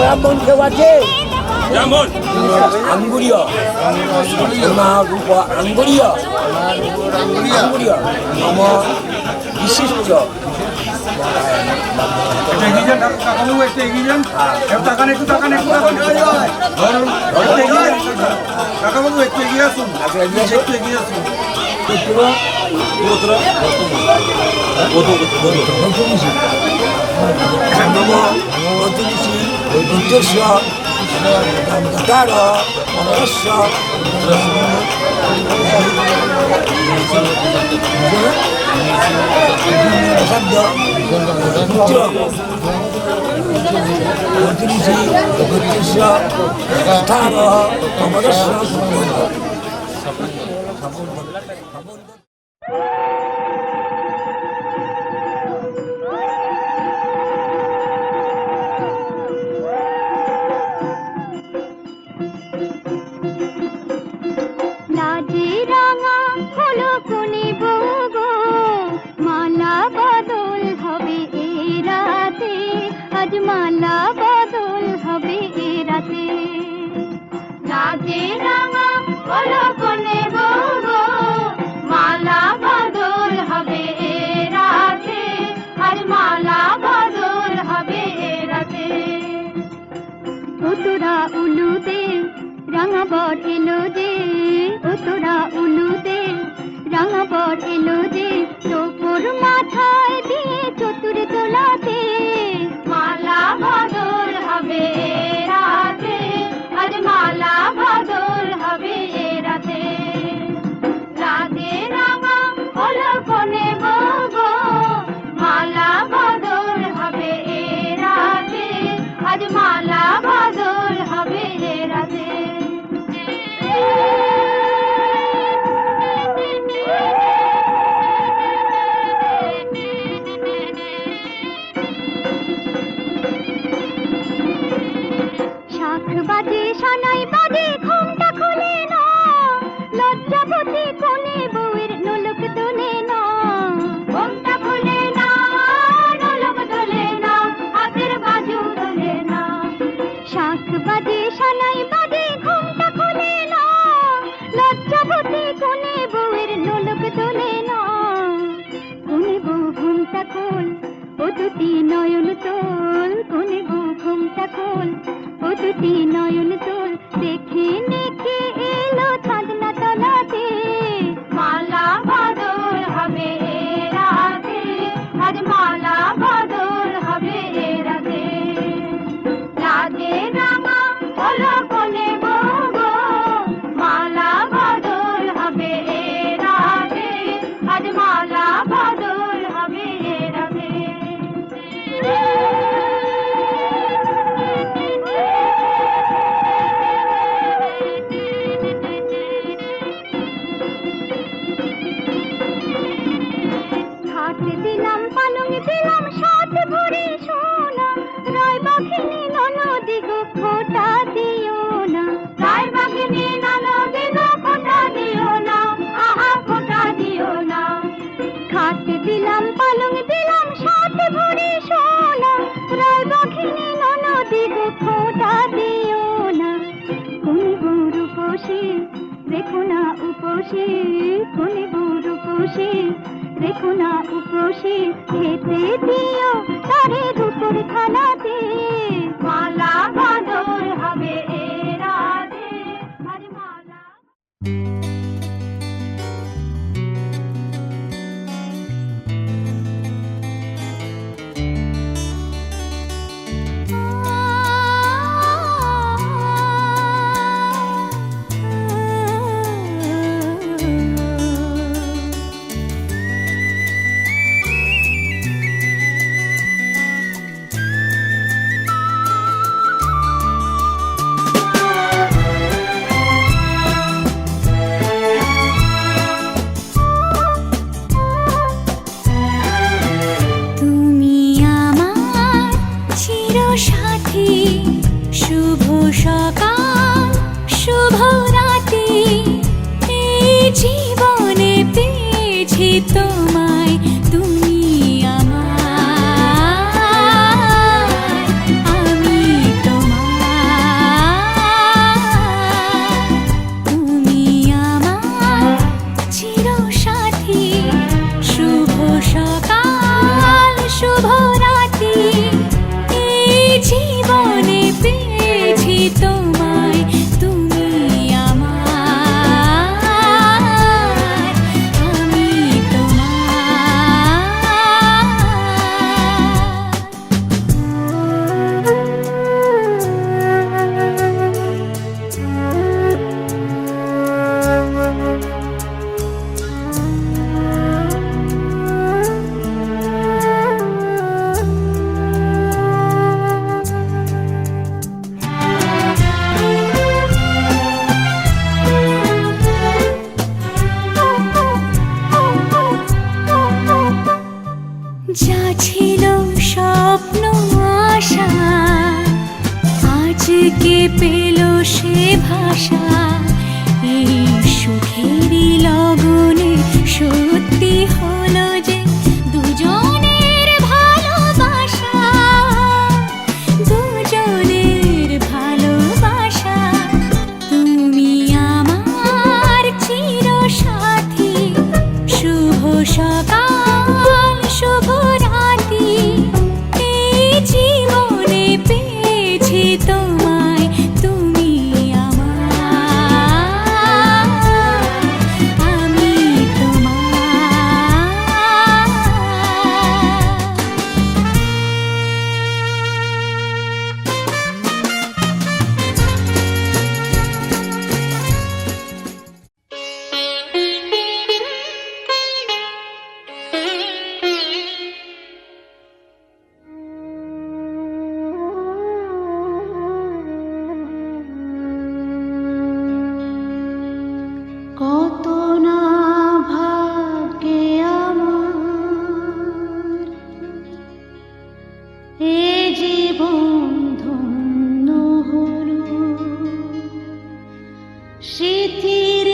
ব্রাহ্মণ কেউ আছে? আঙ্গুরিয়া আঙ্গুরিয়া আঙ্গুরিয়া আমার বিশিষ্ট মালা বদল হবে এ রাতে, রাতে রাঙা হলো কোনে গো, মালা বদল হবে এ রাতে, আজ মালা বদল হবে এ রাতে। তোরা উলুতে রাঙা বট এলো যে, তোরা উলুতে রাঙা বট এলো যে, তোর মাথায় দিয়ে চতুর তোলাতে মালা বদল হবে রাতে, আজ মালা বদল হবে রাতে, রাতে রাঙা হলো কোনে গো, মালা বদল হবে রাতে, আজ মালা বদল হবে রাতে। বাজে সানাই বাজে ঘুমটা খুলে না, লজ্জাবতী কোনে বউয়ের নোলক তোলে না, ঘুমটা খুলে না, নোলক তোলে না, হাতের বাজু তোলে না। শাখ বাজে সানাই বাজে ঘুমটা খুলে না, লজ্জাবতী কোনে বউয়ের নোলক তোলে না। কোনে বউ ঘুমটা খোল, ও দুটি নয়ন তোল, কোনে বউ ঘুমটা খোল, ও দুটি নয়ন তোল, দেখে নেকে এলো চাঁদনা তলাতে মালা বদল হবে রাতে, আজ মালা বদল হবে রাতে, রাতে রাঙা হলো কোনে গো, মালা বদল হবে রাতে, আজ মালা বদল হবে রাতে। দিলাম পালং দিলাম সাত ভরি সোনা, রায় বাঘিনী ননদি গো খোটা দিও না, রায় বাঘিনী ননদি গো খোটা দিও না, আহা খোটা দিও না। খাট দিলাম পালং দিলাম সাত ভরি সোনা, রায় বাঘিনী ননদি গো খোটা রূপসী কোনে রূপসী রেখো না উপসী খেতে দিও তারে রূপর থালাতে মালা বদল হবে এ রাতে আরে মালা শুভ সকাল শুভ রাতি এই জীবনে পেয়েছি তোমায় তুমি আমার আমি তোমার তুমি আমার চিরসাথী শুভ সকাল শুভ রাতি এই জীবনে পেয়েছি তোমায় তুমি আমার আমি যা ছিল স্বপ্ন আশা আজকে পেল সে ভাষা এই সুখেরই লগনে সত্যি হলো যে দুজনের ভালোবাসা দুজনের ভালোবাসা তুমি আমার চিরসাথী শুভ সকাল শুভ রাতি এই জীবনে পেয়েছি তোমায় তুমি আমার আমি কত না ভাগ্যে আমার এ জীবন ধন্য হলো স্মৃতির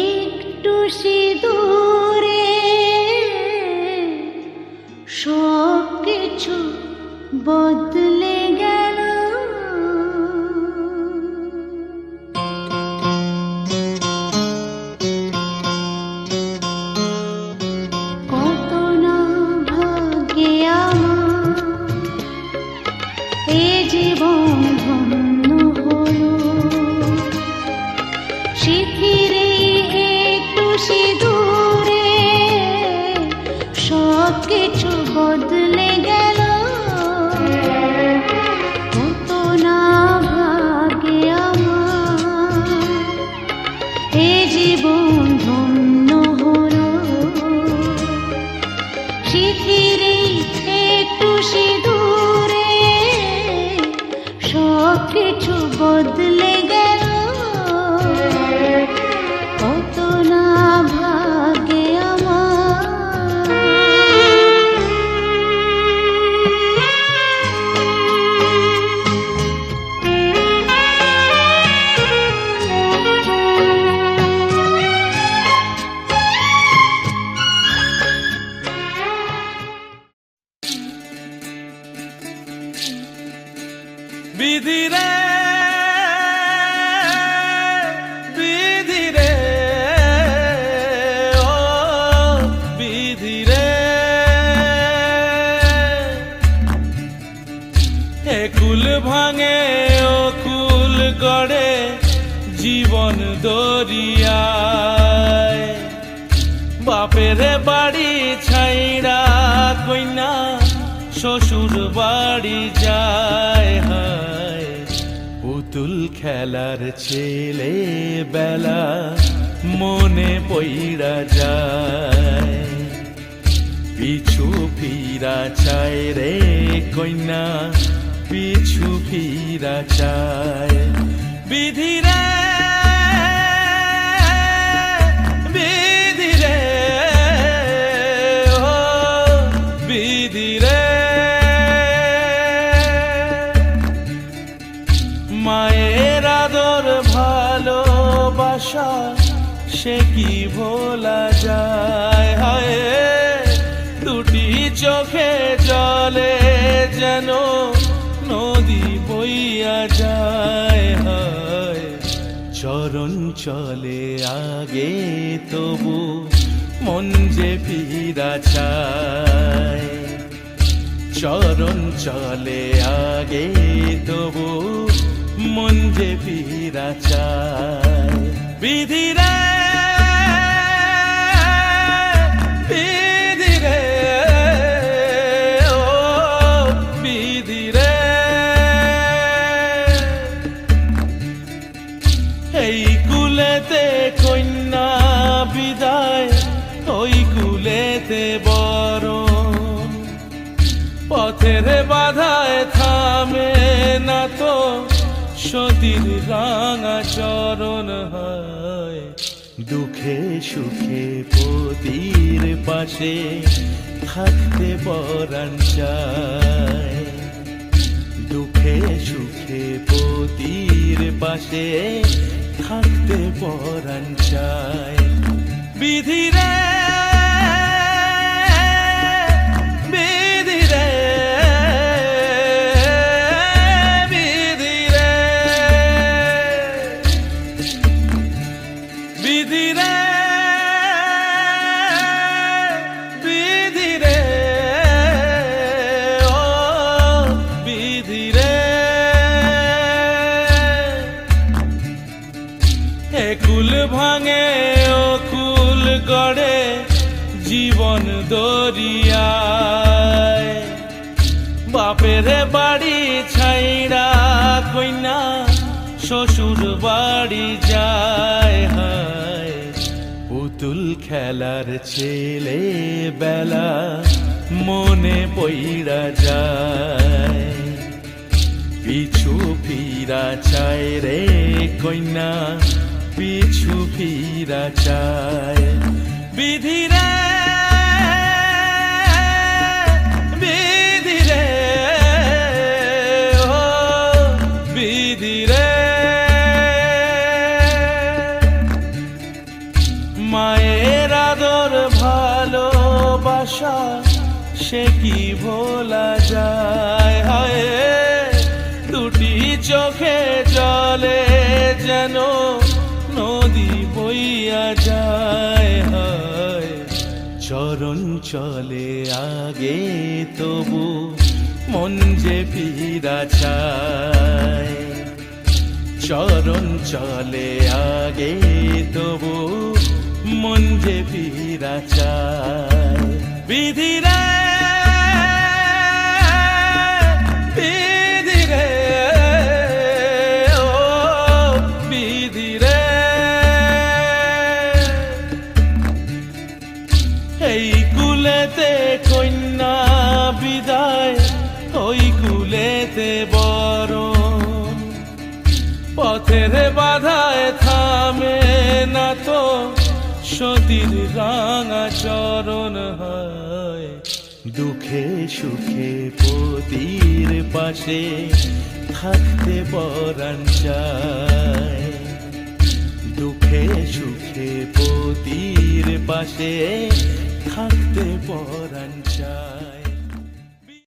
একটু সিঁদুরে সব কিছু বদলে গেল কত না ভাগ্যে আমার এ জীবন ধন্য হলো স্মৃতির একটু সিঁদুরে সব কিছু বদলে গেল কত না ভাগ্যে আমার এ জীবন ধন্য হলো স্মৃতির একটু সিঁদুরে সব কিছু বদলে গেল কত না ভাগ্যে বিধি রে কুল ভাঙে ও কুল গড়ে জীবন দরিয়ায় বাপের বাড়ি ছাইড়া কইনা শ্বশুর বাড়ি যায় হায় পুতুল খেলার ছেলে বেলা মনে পইড়া যায় পিছু ফিরা চায় রে কইনা পিছু ফিরা চায় বিধিরে বিধিরে ও বিধিরে মায়ের আদর ভালোবাসা সে কি ভোলা যায় হায় দুটি চোখে জলে যেন নদী বইয়া যায় হায় চরণ চলে আগে তবু মন যে ফিরা চায় চরণ চলে আগে তবু মন যে ফিরা চায় বিধিরে বিধিরে ও বিধিরে এই কুলেতে কন্যা বিদায় ওই কুলেতে বরণ পথের বাধায় থামে না তো সতীর রাঙা চরণ হয় দুঃখে সুখে পতির পাশে থাকতে পরাণ চায় দুঃখে সুখে পতির পাশে থাকতে পরাণ চায় বিধিরে বিধিরে বিধিরে বিধিরে বিধিরে ও বিধিরে কুল ভাঙে ও কুল গড়ে জীবন দরিয়ায় বাপের বাড়ি ছাইড়া কইনা শ্বশুর বাড়ি যায় হায় পুতুল খেলার ছেলে বেলা মনে পইড়া যায় পিছু ফিরা চায় রে কইনা পিছু ফিরা চায় বিধিরে বিধিরে ও বিধিরে মায়ের আদর ভালোবাসা সে কি ভোলা যায় হায় দুটি চোখে জলে যেন নদী বইয়া যায় হায় চরণ চলে আগে তবু মন যে ফিরা চায় চরণ চলে আগে তবু মন যে ফিরা চায় বিধিরে বিধিরে ও বিধিরে এই কুলেতে কন্যা বিদায় ওই কুলেতে বরণ পথের বাধায় থামে না তো সতীর রাঙা চরণ হয় দুঃখে সুখে পতির পাশে থাকতে পরাণ চায় দুঃখে সুখে পতির পাশে থাকতে পরাণ চায়।